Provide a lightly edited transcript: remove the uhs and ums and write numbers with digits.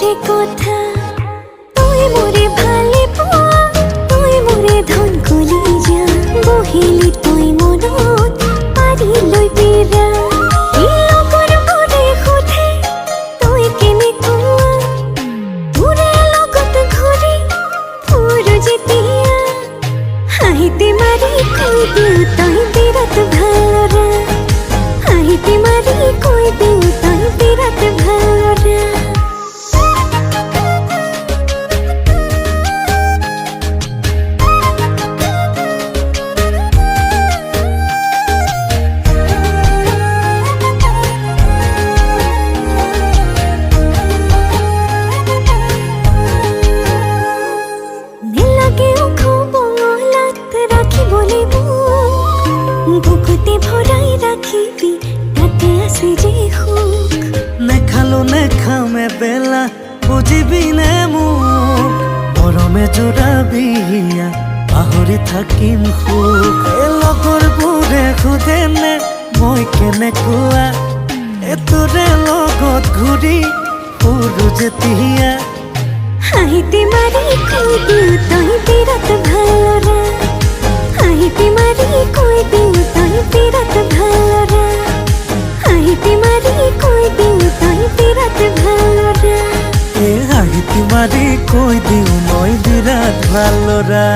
যে কথা তুই মোরে ভালে পোৱা তুই মোরে ধন কলি যা বহিলি তুই মনত পাৰি লৈ বিৰা লগৰ মোৰে সোধে তুই কেনেকুৱা তোৰে লগত ঘূৰি ফুৰো যেতিয়া হাঁহিতে মাৰি কৈ দিওঁ তই বিৰাট ভাল ল'ৰা হাঁহিতে মাৰি কৈ দিওঁ তই বিৰাট ভাল ল'ৰা বুকুতে ভৰাই ৰাখিবি তাতে আছে যে সুখ নেখালো নেখামে বেলা বুজিবি নে মোক মৰমে জোৰাবি হিয়া পাহৰি থাকিম সুখ এই লগৰবোৰে সোধে নে মই কেনেকুৱা এতোৰে লগত ঘূৰি ফুৰো যেতিয়া হাঁহিতে মাৰি কৈ দিওঁ তই বিৰাট ভাল ল'ৰা হাঁহিতে মাৰি কৈ দিওঁ তই বিৰাট ভাল ল'ৰা হাঁহিতে মাৰি কৈ দিওঁ তই বিৰাট ভাল ল'ৰা হাঁহিতে মাৰি কৈ দিওঁ মই বিৰাট ভাল ল'ৰা